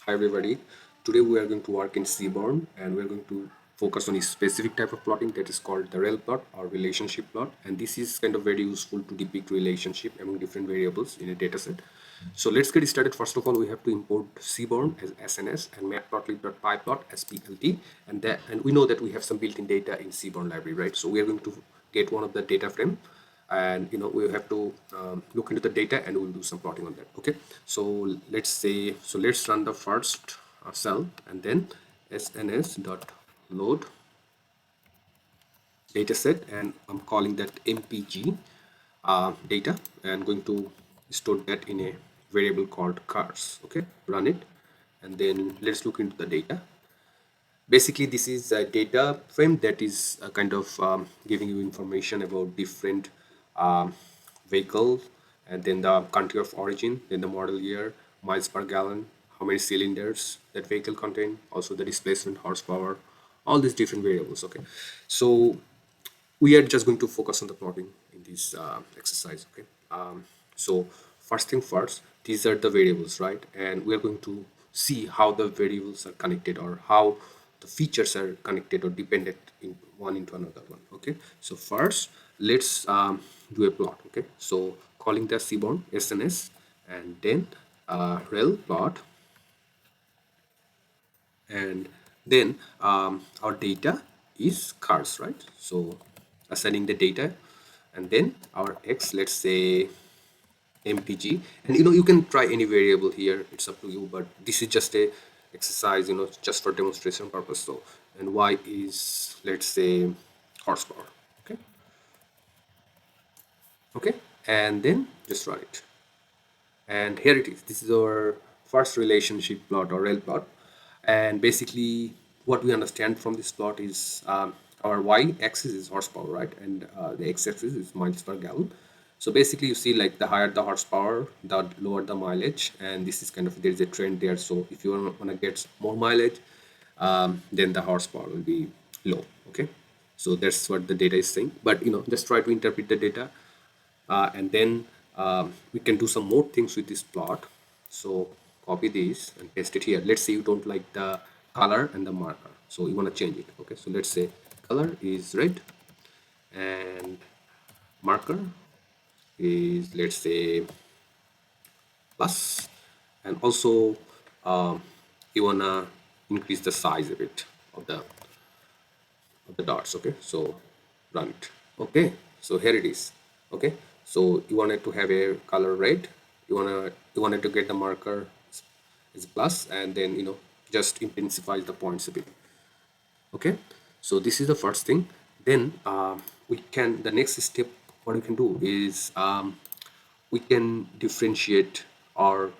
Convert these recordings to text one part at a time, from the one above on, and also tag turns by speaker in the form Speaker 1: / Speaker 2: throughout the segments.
Speaker 1: Hi everybody. Today we are going to work in Seaborn and we're going to focus on a specific type of plotting that is called the rel plot or relationship plot, and this is kind of very useful to depict relationship among different variables in a dataset. So let's get started. First of all, we have to import Seaborn as SNS and matplotlib.pyplot as PLT, and we know that we have some built-in data in Seaborn library, right? So we are going to get one of the data frame, and we have to look into the data and we'll do some plotting on that. Okay, so let's run the first cell and then sns dot load dataset, and I'm calling that mpg data, and going to store that in a variable called cars. Okay, run it, and then let's look into the data. Basically, this is a data frame that is kind of giving you information about different um, vehicles, and then the country of origin, then the model year, miles per gallon, how many cylinders that vehicle contain, also the displacement, horsepower, all these different variables. Okay, so we are just going to focus on the plotting in this exercise. Okay, so first thing first, these are the variables, right? And we are going to see how the variables are connected, or how the features are connected or dependent in one into another one. Okay, so first let's do a plot. Okay, so calling the Seaborn SNS, and then rel plot, and then our data is cars, right? So assigning the data, and then our x, let's say mpg, and you can try any variable here, it's up to you, but this is just a exercise, just for demonstration purpose. So, and y is, let's say, horsepower. Okay, okay, and then just run it, and here it is. This is our first relationship plot, or rel plot. And basically what we understand from this plot is our y-axis is horsepower, right? And the x-axis is miles per gallon. So basically you see, like, the higher the horsepower, the lower the mileage, and this is kind of, there is a trend there. So if you want to get more mileage, then the horsepower will be low. Okay, so that's what the data is saying, but just try to interpret the data, and then we can do some more things with this plot. So copy this and paste it here. Let's say you don't like the color and the marker, so you want to change it. Okay, so let's say color is red and marker is, let's say, plus, and also you want to increase the size a bit of the dots. Okay, so run it. Okay, so here it is. Okay, so you wanted to have a color red, you wanted to get the marker is plus, and then just intensify the points a bit. Okay, so this is the first thing. Then we can, the next step, what we can do is we can differentiate, or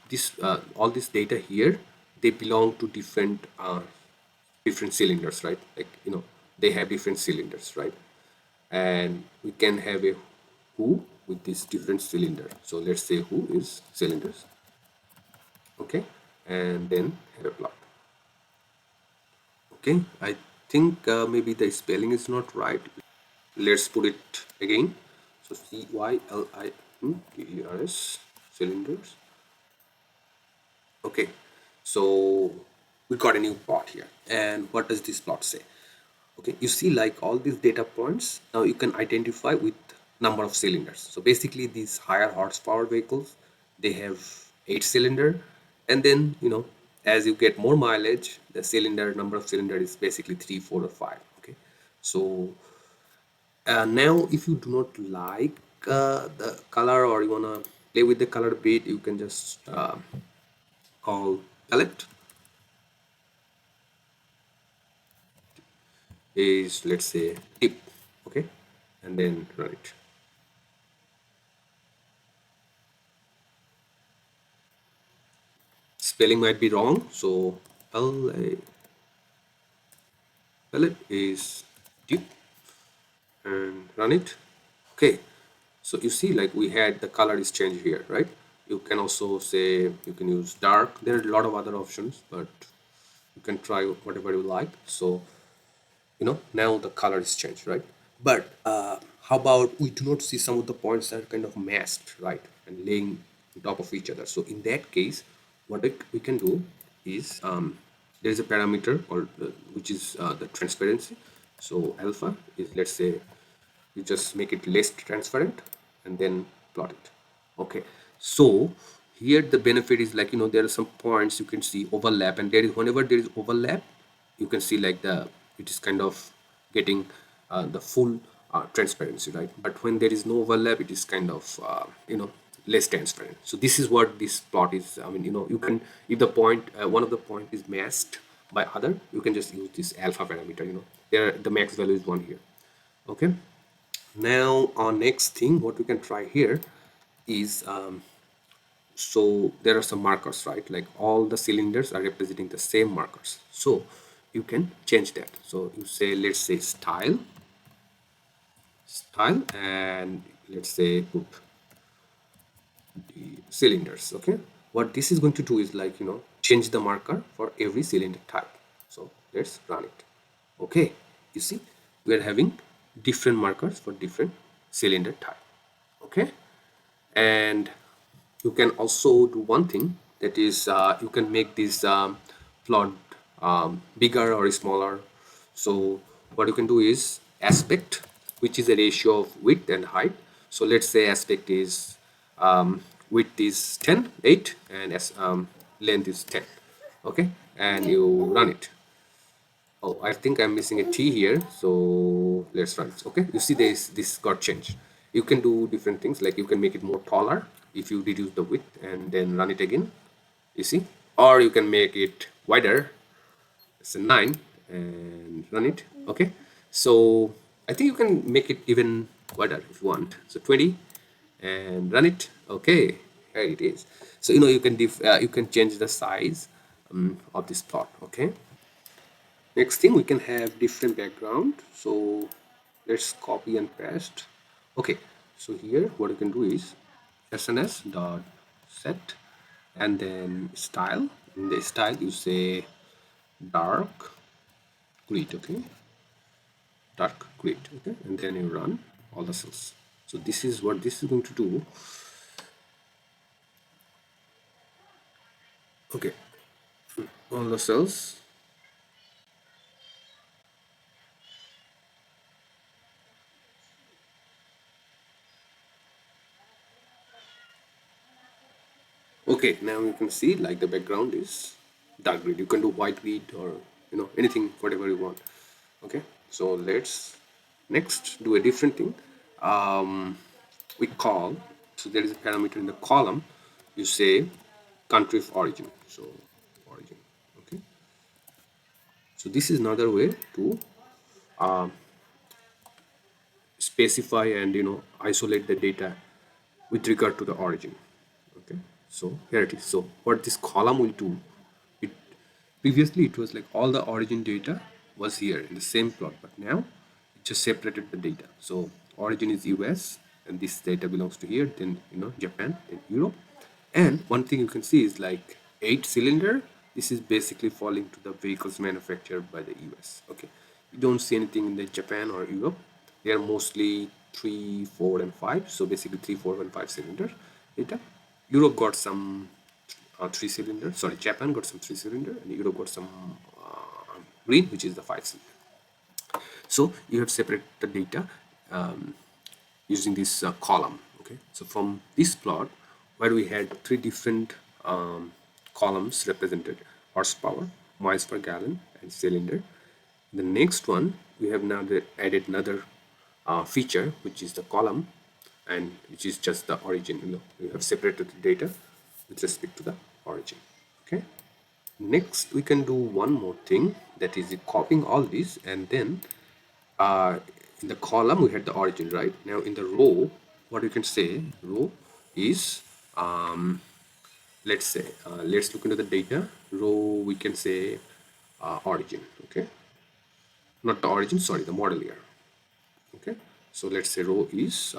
Speaker 1: this all this data here, they belong to different cylinders, right? Like, they have different cylinders, right? And we can have a who with this different cylinder. So let's say who is cylinders. Okay, and then have a plot. Okay, I think maybe the spelling is not right. Let's put it again. So cylinders, cylinders. Okay, so we got a new plot here. And what does this plot say? Okay, you see, like, all these data points now you can identify with number of cylinders. So basically these higher horsepower vehicles, they have 8 cylinder, and then as you get more mileage, the cylinder number of cylinder is basically 3, 4, or 5. Okay, so now if you do not like the color, or you want to play with the color a bit, you can just call palette is, let's say, tip. Okay, and then run it. Spelling might be wrong, so palette is tip, and run it. Okay, so you see, like, we had the color is changed here, right? You can also say, you can use dark. There are a lot of other options, but you can try whatever you like. So now the color is changed, right? But how about we do not see some of the points that are kind of masked, right, and laying on top of each other? So in that case, what we can do is there is a parameter called which is the transparency. So alpha is, let's say, you just make it less transparent and then plot it. Okay, so here the benefit is like, there are some points you can see overlap, and there is, whenever there is overlap, you can see like it is kind of getting the full transparency, right? But when there is no overlap, it is kind of less transparent. So this is what this plot is. I mean, you can, if the point one of the point is masked by other, you can just use this alpha parameter. There the max value is 1 here. Okay, now our next thing what we can try here is so there are some markers, right? Like all the cylinders are representing the same markers, so you can change that. So you say, let's say style, and let's say put the cylinders. Okay, what this is going to do is like, change the marker for every cylinder type. So let's run it. Okay, you see we are having different markers for different cylinder type. Okay, and you can also do one thing, that is you can make this plot bigger or smaller. So what you can do is aspect, which is a ratio of width and height. So let's say aspect is width is 10 8, and as length is 10. Okay, and you run it. Oh, I think I'm missing a T here. So let's run it. Okay, you see this got changed. You can do different things, like you can make it more taller if you reduce the width and then run it again. You see, or you can make it wider. It's a 9 and run it. Okay, so I think you can make it even wider if you want. So 20 and run it. Okay, here it is. So you can change the size of this plot. Okay. Next thing, we can have different background. So let's copy and paste. Okay, so here what you can do is sns dot set, and then style. In the style you say dark grid. Okay, dark grid. Okay, and then you run all the cells. So this is what this is going to do. Okay, all the cells. Okay, now you can see like the background is dark grid. You can do white grid or anything, whatever you want. Okay, so let's next do a different thing. We call, so there is a parameter in the column. You say country of origin. So origin. Okay, so this is another way to specify and isolate the data with regard to the origin. Okay, so here it is. So what this column will do, it previously it was like all the origin data was here in the same plot, but now it just separated the data. So origin is US, and this data belongs to here, then Japan, then Europe. And one thing you can see is like 8 cylinder, this is basically falling to the vehicles manufactured by the US. Okay, you don't see anything in the Japan or Europe. They are mostly 3 4 and 5, so basically 3 4 and 5 cylinder data. Europe got some 3 cylinder, sorry, Japan got some 3 cylinder, and Europe got some green, which is the 5 cylinder. So you have separated the data using this column. Okay, so from this plot where we had 3 different columns represented: horsepower, miles per gallon, and cylinder. The next one, we have now added another feature, which is the column, and which is just the origin. We have separated the data with respect to the origin. Okay, next we can do one more thing, that is copying all these, and then in the column we had the origin, right? Now in the row, what you can say, row is let's say let's look into the data row. We can say origin. Okay, not the origin, sorry, the model year. Okay, so let's say row is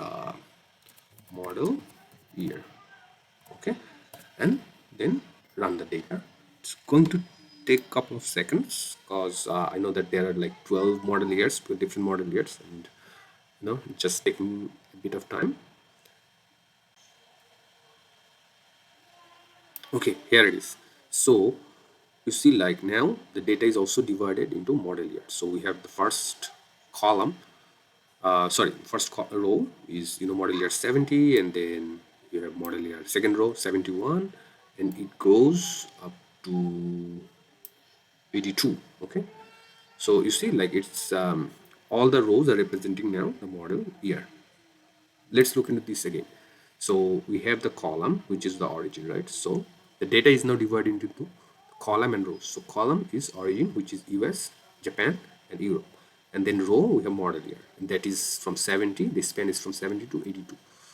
Speaker 1: model year. Okay, and then run the data. It's going to take a couple of seconds, because I know that there are like 12 model years, different model years, and just taking a bit of time. Okay, here it is. So you see, like, now the data is also divided into model year. So we have the first column, sorry, row is, model year 70, and then you have model year second row 71, and it goes up to 82. Okay, so you see, like, it's all the rows are representing now the model year. Let's look into this again. So we have the column, which is the origin, right? So the data is now divided into two, column and rows. So column is origin, which is US, Japan, and Europe. And then row, we have model year, and that is from 70. The span is from 70 to 82.